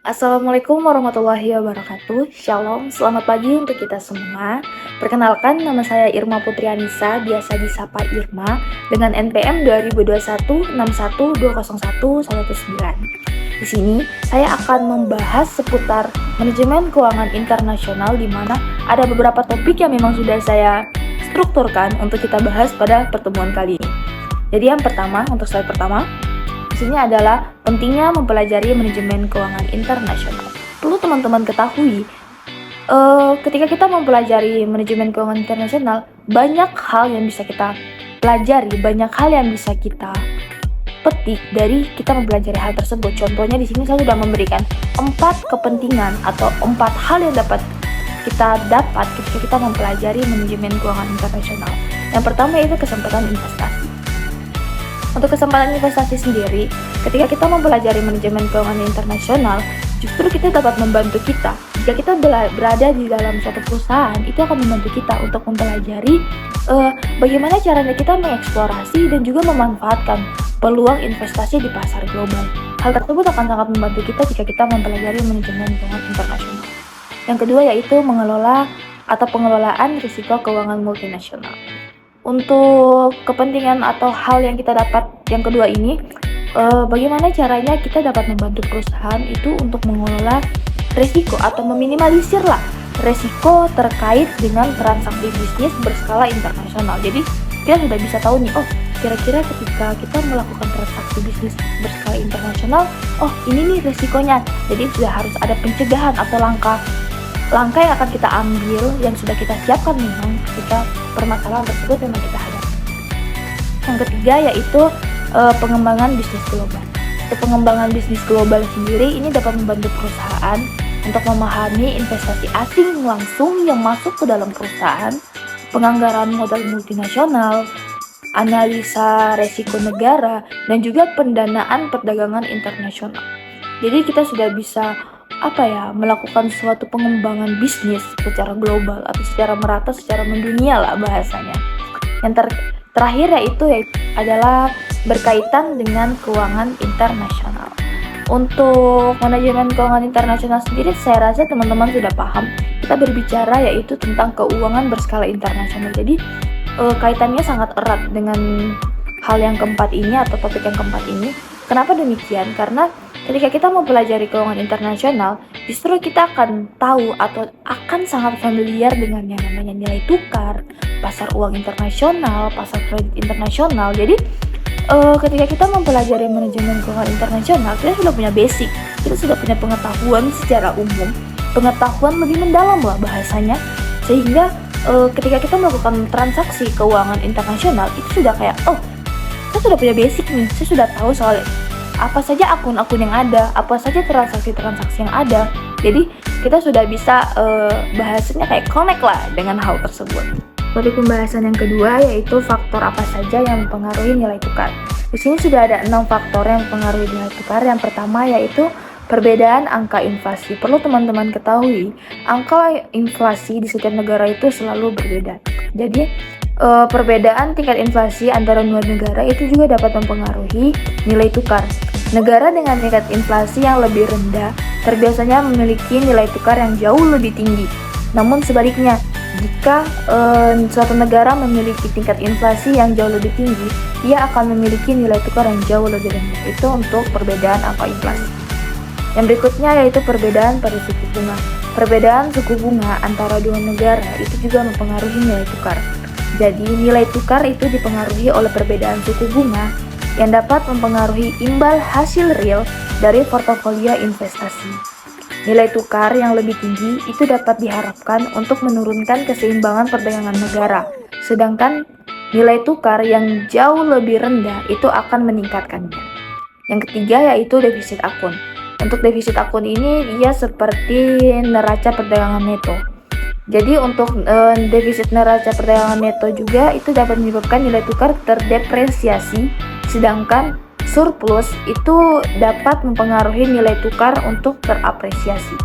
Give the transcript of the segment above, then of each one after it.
Assalamualaikum warahmatullahi wabarakatuh. Shalom, selamat pagi untuk kita semua. Perkenalkan, nama saya Irma Putri Anissa, biasa disapa Irma, dengan NPM 2021-6120119. Di sini, saya akan membahas seputar manajemen keuangan internasional, di mana ada beberapa topik yang memang sudah saya strukturkan untuk kita bahas pada pertemuan kali ini. Jadi yang pertama, untuk slide pertama, sini adalah pentingnya mempelajari manajemen keuangan internasional. Perlu teman-teman ketahui, ketika kita mempelajari manajemen keuangan internasional, banyak hal yang bisa kita pelajari, banyak hal yang bisa kita petik dari kita mempelajari hal tersebut. Contohnya di sini saya sudah memberikan 4 kepentingan atau 4 hal yang dapat kita dapat ketika kita mempelajari manajemen keuangan internasional. Yang pertama yaitu kesempatan investasi. Untuk kesempatan investasi sendiri, ketika kita mempelajari manajemen keuangan internasional, justru kita dapat membantu kita. Jika kita berada di dalam suatu perusahaan, itu akan membantu kita untuk mempelajari bagaimana caranya kita mengeksplorasi dan juga memanfaatkan peluang investasi di pasar global. Hal tersebut akan sangat membantu kita jika kita mempelajari manajemen keuangan internasional. Yang kedua yaitu mengelola atau pengelolaan risiko keuangan multinasional. Untuk kepentingan atau hal yang kita dapat yang kedua ini, bagaimana caranya kita dapat membantu perusahaan itu untuk mengelola resiko atau meminimalisir lah resiko terkait dengan transaksi bisnis berskala internasional. Jadi kita sudah bisa tahu nih, kira-kira ketika kita melakukan transaksi bisnis berskala internasional, ini nih resikonya. Jadi sudah harus ada pencegahan atau langkah yang akan kita ambil yang sudah kita siapkan memang ketika permasalahan tersebut memang kita hadapi. Yang ketiga yaitu pengembangan bisnis global. Untuk pengembangan bisnis global sendiri ini dapat membantu perusahaan untuk memahami investasi asing langsung yang masuk ke dalam perusahaan, penganggaran modal multinasional, analisa resiko negara, dan juga pendanaan perdagangan internasional. Jadi kita sudah bisa melakukan suatu pengembangan bisnis secara global atau secara merata, secara mendunia lah bahasanya. Yang terakhir yaitu adalah berkaitan dengan keuangan internasional. Untuk manajemen keuangan internasional sendiri, saya rasa teman-teman sudah paham. Kita berbicara yaitu tentang keuangan berskala internasional. Jadi kaitannya sangat erat dengan hal yang keempat ini atau topik yang keempat ini. Kenapa demikian? Karena ketika kita mempelajari keuangan internasional, justru kita akan tahu atau akan sangat familiar dengan yang namanya nilai tukar, pasar uang internasional, pasar kredit internasional. Jadi ketika kita mempelajari manajemen keuangan internasional, kita sudah punya basic, kita sudah punya pengetahuan secara umum, pengetahuan lebih mendalam lah bahasanya, sehingga ketika kita melakukan transaksi keuangan internasional, itu sudah kayak, saya sudah punya basic nih, saya sudah tahu soal apa saja akun-akun yang ada, apa saja transaksi-transaksi yang ada. Jadi kita sudah bisa bahasanya kayak connect lah dengan hal tersebut. Topik pembahasan yang kedua yaitu faktor apa saja yang mempengaruhi nilai tukar. Di sini sudah ada 6 faktor yang mempengaruhi nilai tukar. Yang pertama yaitu perbedaan angka inflasi. Perlu teman-teman ketahui, angka inflasi di setiap negara itu selalu berbeda. Jadi perbedaan tingkat inflasi antara dua negara itu juga dapat mempengaruhi nilai tukar. Negara dengan tingkat inflasi yang lebih rendah terbiasanya memiliki nilai tukar yang jauh lebih tinggi. Namun sebaliknya, jika suatu negara memiliki tingkat inflasi yang jauh lebih tinggi, ia akan memiliki nilai tukar yang jauh lebih rendah. Itu untuk perbedaan angka inflasi. Yang berikutnya yaitu perbedaan pada suku bunga. Perbedaan suku bunga antara dua negara itu juga mempengaruhi nilai tukar. Jadi nilai tukar itu dipengaruhi oleh perbedaan suku bunga yang dapat mempengaruhi imbal hasil real dari portofolio investasi. Nilai tukar yang lebih tinggi itu dapat diharapkan untuk menurunkan keseimbangan perdagangan negara, sedangkan nilai tukar yang jauh lebih rendah itu akan meningkatkannya. Yang ketiga yaitu defisit akun. Untuk defisit akun ini dia seperti neraca perdagangan neto. Jadi untuk defisit neraca perdagangan neto juga itu dapat menyebabkan nilai tukar terdepresiasi, sedangkan surplus itu dapat mempengaruhi nilai tukar untuk terapresiasi.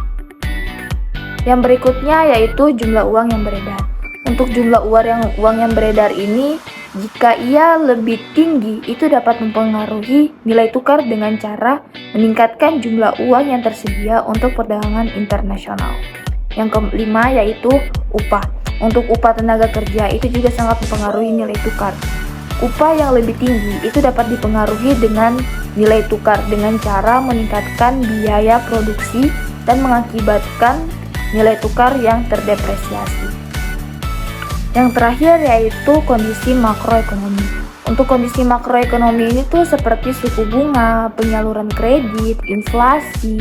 Yang berikutnya yaitu jumlah uang yang beredar. Untuk jumlah uang yang beredar ini Jika ia lebih tinggi, itu dapat mempengaruhi nilai tukar dengan cara meningkatkan jumlah uang yang tersedia untuk perdagangan internasional. Yang kelima yaitu upah. Untuk upah tenaga kerja itu juga sangat mempengaruhi nilai tukar. Upah yang lebih tinggi itu dapat dipengaruhi dengan nilai tukar dengan cara meningkatkan biaya produksi dan mengakibatkan nilai tukar yang terdepresiasi. Yang terakhir yaitu kondisi makroekonomi. Untuk kondisi makroekonomi ini tuh seperti suku bunga, penyaluran kredit, inflasi,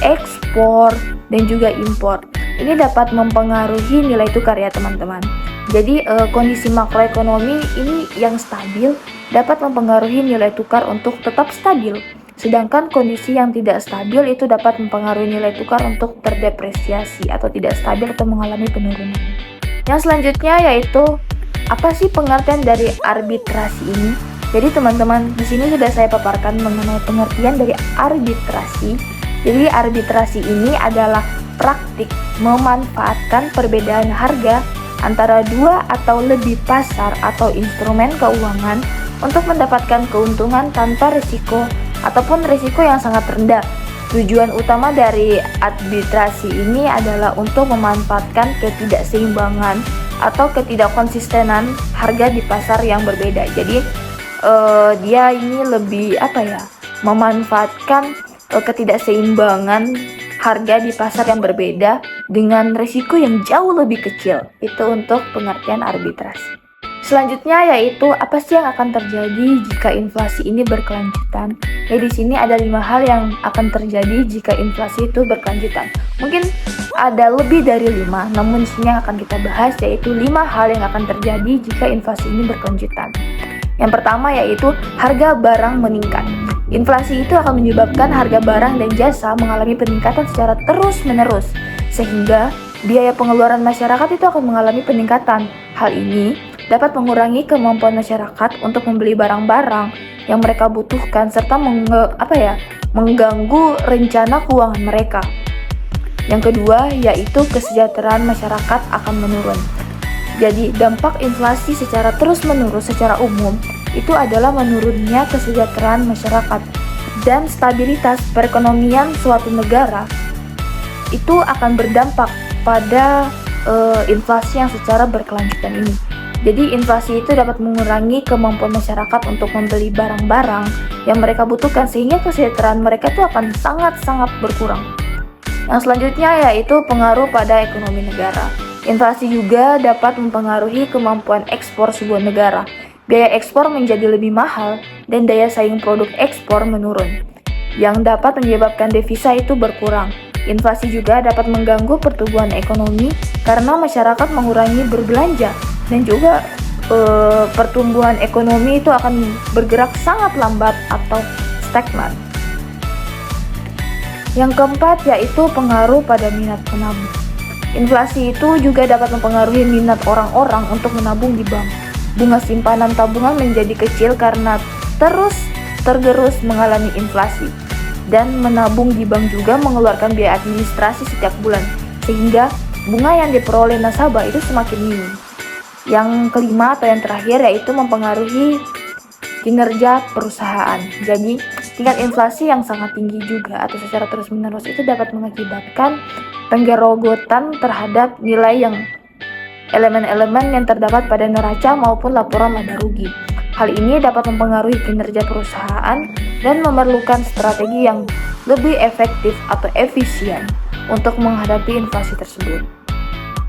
ekspor, dan juga impor. Ini dapat mempengaruhi nilai tukar ya teman-teman. Jadi kondisi makroekonomi ini yang stabil dapat mempengaruhi nilai tukar untuk tetap stabil. Sedangkan kondisi yang tidak stabil itu dapat mempengaruhi nilai tukar untuk terdepresiasi atau tidak stabil atau mengalami penurunan. Yang selanjutnya yaitu apa sih pengertian dari arbitrasi ini? Jadi teman-teman, di sini sudah saya paparkan mengenai pengertian dari arbitrasi. Jadi arbitrasi ini adalah praktik memanfaatkan perbedaan harga antara dua atau lebih pasar atau instrumen keuangan untuk mendapatkan keuntungan tanpa risiko ataupun risiko yang sangat rendah. Tujuan utama dari arbitrasi ini adalah untuk memanfaatkan ketidakseimbangan atau ketidakkonsistenan harga di pasar yang berbeda. Jadi dia ini lebih memanfaatkan ketidakseimbangan harga di pasar yang berbeda dengan risiko yang jauh lebih kecil. Itu untuk pengertian arbitrasi. Selanjutnya yaitu apa sih yang akan terjadi jika inflasi ini berkelanjutan? Ya di sini ada 5 hal yang akan terjadi jika inflasi itu berkelanjutan. Mungkin ada lebih dari 5, namun di sini yang akan kita bahas yaitu 5 hal yang akan terjadi jika inflasi ini berkelanjutan. Yang pertama yaitu harga barang meningkat. Inflasi itu akan menyebabkan harga barang dan jasa mengalami peningkatan secara terus-menerus, sehingga biaya pengeluaran masyarakat itu akan mengalami peningkatan. Hal ini dapat mengurangi kemampuan masyarakat untuk membeli barang-barang yang mereka butuhkan serta mengganggu rencana keuangan mereka. Yang kedua yaitu kesejahteraan masyarakat akan menurun. Jadi dampak inflasi secara terus-menerus secara umum itu adalah menurunnya kesejahteraan masyarakat dan stabilitas perekonomian suatu negara itu akan berdampak pada inflasi yang secara berkelanjutan ini. Jadi inflasi itu dapat mengurangi kemampuan masyarakat untuk membeli barang-barang yang mereka butuhkan sehingga kesejahteraan mereka itu akan sangat-sangat berkurang. Yang selanjutnya yaitu pengaruh pada ekonomi negara. Inflasi juga dapat mempengaruhi kemampuan ekspor sebuah negara. Biaya ekspor menjadi lebih mahal dan daya saing produk ekspor menurun, yang dapat menyebabkan devisa itu berkurang. Inflasi juga dapat mengganggu pertumbuhan ekonomi karena masyarakat mengurangi berbelanja dan juga pertumbuhan ekonomi itu akan bergerak sangat lambat atau stagnan. Yang keempat yaitu pengaruh pada minat menabung. Inflasi itu juga dapat mempengaruhi minat orang-orang untuk menabung di bank. Bunga simpanan tabungan menjadi kecil karena tergerus mengalami inflasi. Dan menabung di bank juga mengeluarkan biaya administrasi setiap bulan, sehingga bunga yang diperoleh nasabah itu semakin minim. Yang kelima atau yang terakhir yaitu mempengaruhi kinerja perusahaan. Jadi tingkat inflasi yang sangat tinggi juga atau secara terus-menerus itu dapat mengakibatkan penggerogotan terhadap nilai yang elemen-elemen yang terdapat pada neraca maupun laporan laba rugi. Hal ini dapat mempengaruhi kinerja perusahaan dan memerlukan strategi yang lebih efektif atau efisien untuk menghadapi inflasi tersebut.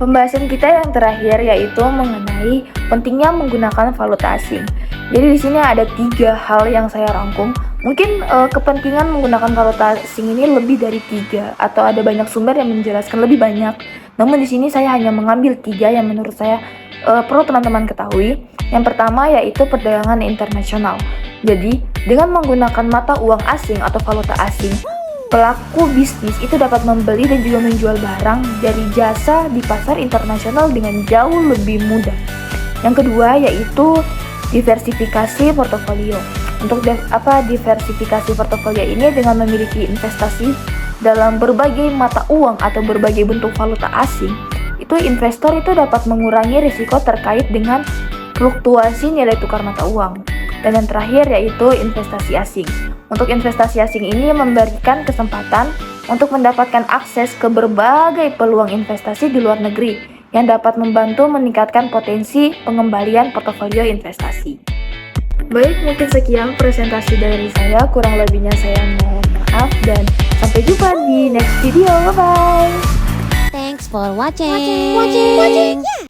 Pembahasan kita yang terakhir yaitu mengenai pentingnya menggunakan valuta asing. Jadi di sini ada 3 hal yang saya rangkum. Mungkin kepentingan menggunakan valuta asing ini lebih dari 3 atau ada banyak sumber yang menjelaskan lebih banyak. Namun di sini saya hanya mengambil 3 yang menurut saya perlu teman-teman ketahui. Yang pertama yaitu perdagangan internasional. Jadi dengan menggunakan mata uang asing atau valuta asing, pelaku bisnis itu dapat membeli dan juga menjual barang dari jasa di pasar internasional dengan jauh lebih mudah. Yang kedua yaitu diversifikasi portofolio. Untuk diversifikasi portofolio ini dengan memiliki investasi dalam berbagai mata uang atau berbagai bentuk valuta asing, itu investor itu dapat mengurangi risiko terkait dengan fluktuasi nilai tukar mata uang. Dan yang terakhir yaitu investasi asing. Untuk investasi asing ini memberikan kesempatan untuk mendapatkan akses ke berbagai peluang investasi di luar negeri yang dapat membantu meningkatkan potensi pengembalian portofolio investasi. Baik, mungkin sekian presentasi dari saya. Kurang lebihnya saya mohon maaf dan sampai jumpa di next video. Bye-bye. Thanks for watching.